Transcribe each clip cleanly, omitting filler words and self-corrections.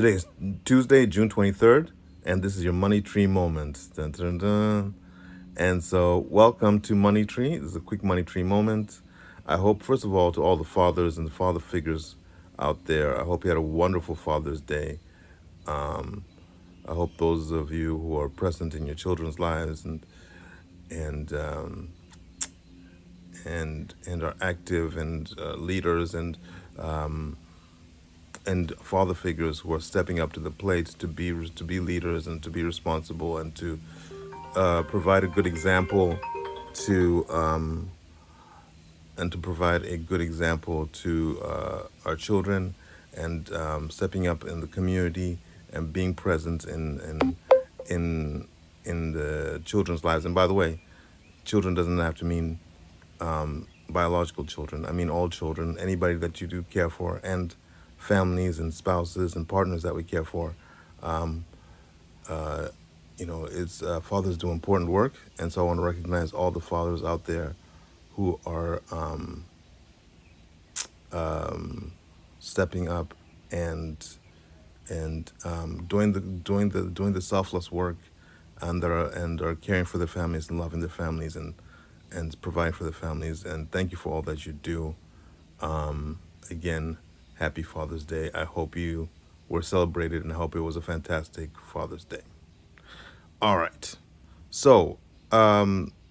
Today is Tuesday, June 23rd, and this is your Money Tree Moment. Dun, dun, dun. And so, welcome to Money Tree. This is a quick Money Tree moment. I hope, first of all, to all the fathers and the father figures out there, I hope you had a wonderful Father's Day. Um, I hope those of you who are present in your children's lives and um, and are active and leaders um, and father figures who are stepping up to the plate to be leaders and to be responsible and to provide a good example to and to provide a good example to our children and stepping up in the community and being present in in the children's lives. And by the way, children doesn't have to mean biological children. I mean all children, anybody that you do care for, and families and spouses and partners that we care for. Um, it's fathers do important work, and so I want to recognize all the fathers out there who are stepping up and doing the selfless work, and are caring for their families and loving their families and providing for their families. And thank you for all that you do. Again, happy Father's Day. I hope you were celebrated, and I hope it was a fantastic Father's Day. All right. So,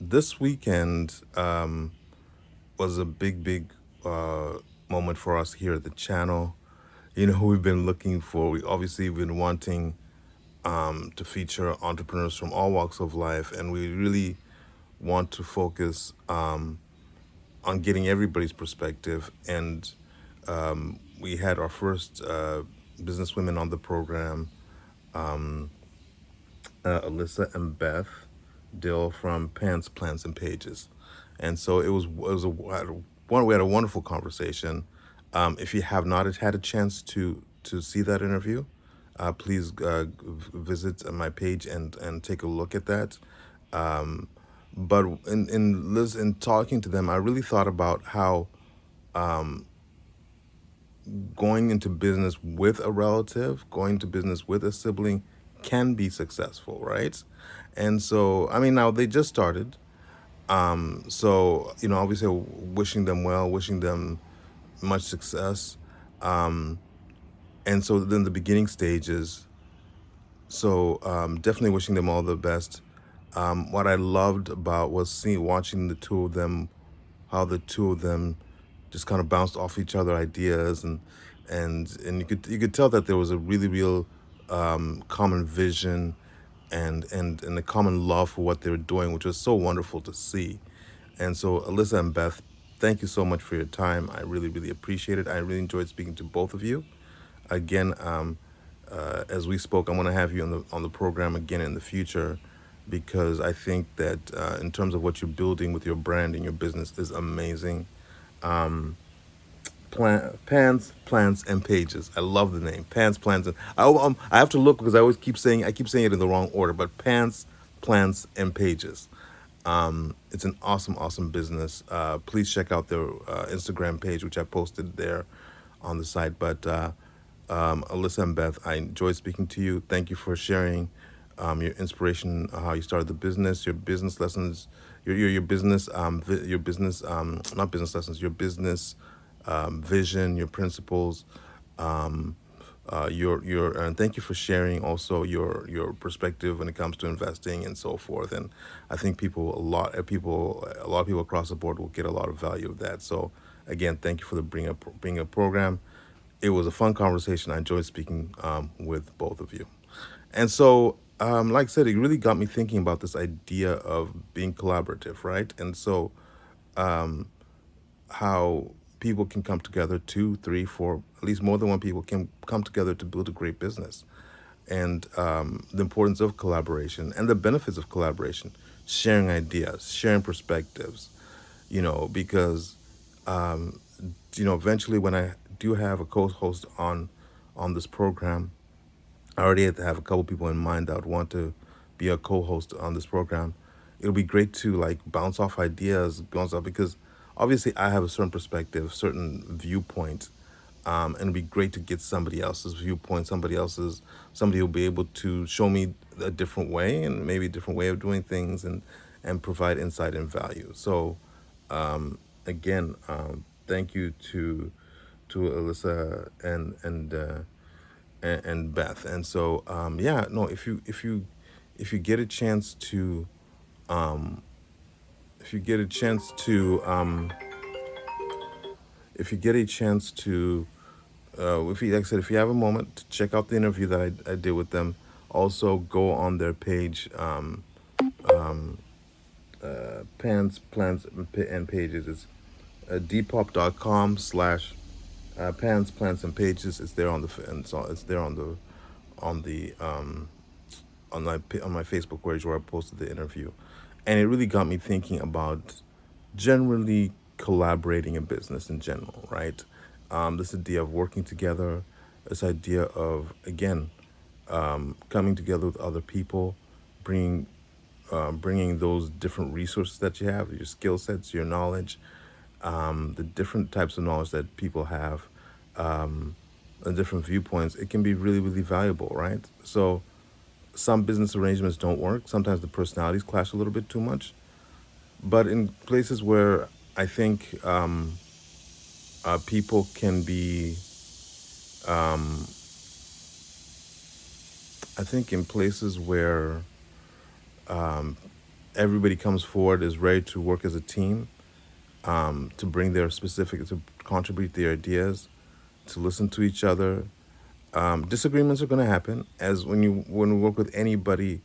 this weekend was a big moment for us here at the channel. We've been looking for, we obviously been wanting to feature entrepreneurs from all walks of life, and we really want to focus on getting everybody's perspective. And we had our first businesswomen on the program, Alyssa and Beth Dill from Pants, Plants, and Pages. And so we had a wonderful conversation. If you have not had a chance to see that interview, please visit my page and take a look at that. But in talking to them, I really thought about how going into business with a relative, going to business with a sibling can be successful, right? And so, I mean, now they just started. So, obviously, wishing them well, wishing them much success. And so, then the beginning stages. So, definitely wishing them all the best. What I loved about was watching the two of them, how the two of them just kind of bounced off each other ideas, and you could tell that there was a really real common vision and a common love for what they were doing, which was so wonderful to see. And so, Alyssa and Beth, thank you so much for your time. I really appreciate it. I really enjoyed speaking to both of you. Again, as we spoke, I want to have you on the program again in the future, because I think that in terms of what you're building with your brand and your business is amazing. Pans, Plants, and Pages. I love the name Pans, Plants, and I have to look because I keep saying it in the wrong order. But Pants, Plants, and Pages. It's an awesome business. Please check out their Instagram page, which I posted there on the site. But Alyssa and Beth, I enjoyed speaking to you. Thank you for sharing your inspiration, how you started the business, your business lessons, your business your business not business lessons, your business vision, your principles, your and thank you for sharing also your perspective when it comes to investing and so forth. And I think a lot of people across the board will get a lot of value of that. So again, thank you for the bring up program. It was a fun conversation. I enjoyed speaking with both of you. And so, like I said, it really got me thinking about this idea of being collaborative, right? And so, how people can come together, two, three, four, at least more than one people can come together to build a great business, and the importance of collaboration and the benefits of collaboration, sharing ideas, sharing perspectives, because eventually when I do have a co-host on this program, I already have a couple people in mind that would want to be a co-host on this program. It'll be great to like bounce off ideas, bounce off because obviously I have a certain perspective, certain viewpoint, And it'd be great to get somebody else's viewpoint, somebody who'll be able to show me a different way and maybe a different way of doing things, and provide insight and value. So again, thank you to Alyssa and Beth. And so yeah, no, if you get a chance to if you get a chance to if you get a chance to if you, like I said, if you have a moment to check out the interview that I did with them, also go on their page, Pans, Plans, and Pages. It's depop.com/ Pans, Plans, and Pages. It's there on and so it's there on the on my Facebook page where I posted the interview, and it really got me thinking about generally collaborating in business in general, right? This idea of working together, this idea of again coming together with other people, bringing bringing those different resources that you have, your skill sets, your knowledge, the different types of knowledge that people have, and different viewpoints. It can be really, really valuable, right? So some business arrangements don't work. Sometimes the personalities clash a little bit too much. But in places where I think people can be, I think in places where everybody comes forward, is ready to work as a team, to bring their specific, to contribute their ideas, to listen to each other. Disagreements are going to happen, as when we work with anybody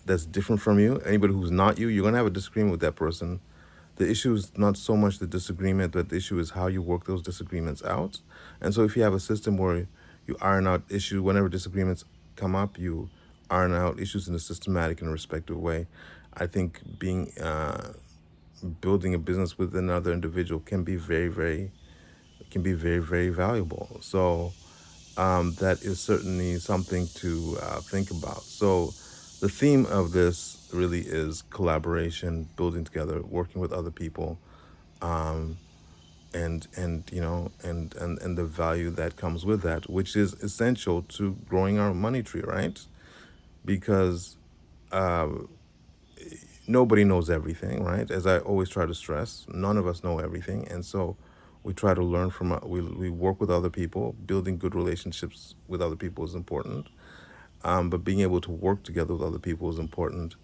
that's different from you, anybody who's not you, you're going to have a disagreement with that person. The issue is not so much the disagreement, but the issue is how you work those disagreements out. And so if you have a system where you iron out issues, whenever disagreements come up, you iron out issues in a systematic and respectful way. I think being building a business with another individual can be very, very valuable. So that is certainly something to think about. So the theme of this really is collaboration, building together, working with other people, and you know, and the value that comes with that, which is essential to growing our money tree, right? Because nobody knows everything, right? As I always try to stress, none of us know everything, and so we try to learn from. We work with other people. Building good relationships with other people is important, but being able to work together with other people is important.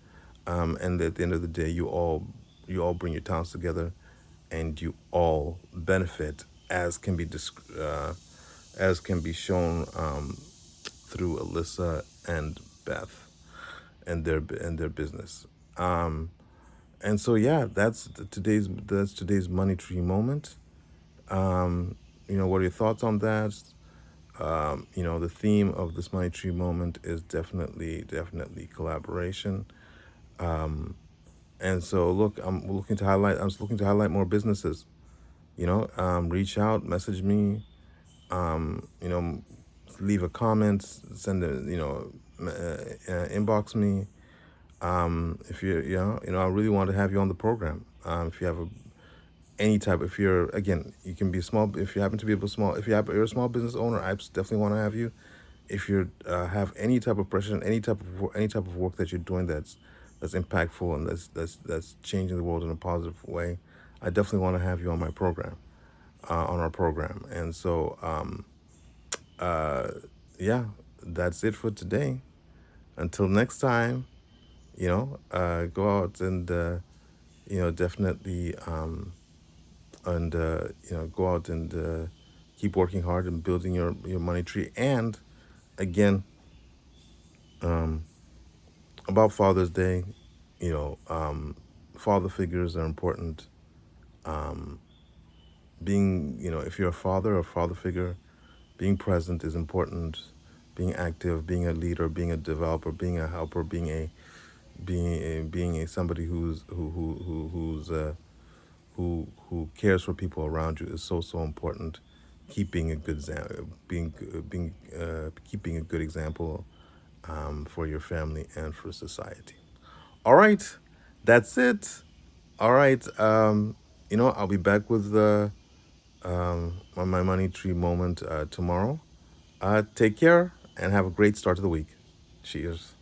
And at the end of the day, you all bring your talents together, and you all benefit, as can be shown through Alyssa and Beth and their business. And so yeah, that's today's money tree moment. What are your thoughts on that? The theme of this money tree moment is definitely collaboration. And so look, I'm just looking to highlight more businesses. Reach out, message me, um, you know, leave a comment, inbox me. If I really want to have you on the program. If you have any type, if you're, again, you can be small, if you happen to be you're a small business owner, I definitely want to have you. If you have any type of pressure, any type of work that you're doing that's impactful and that's changing the world in a positive way, I definitely want to have you on my program, on our program. And so yeah, that's it for today. Until next time, go out and definitely and go out and keep working hard and building your money tree. And again, about Father's Day, you know, father figures are important. If you're a father or a father figure, being present is important. Being active, being a leader, being a developer, being a helper, being a somebody who cares for people around you is so important. Keeping a good keeping a good example for your family and for society. All right, that's it. All right, I'll be back with on my money tree moment tomorrow. Take care and have a great start to the week. Cheers.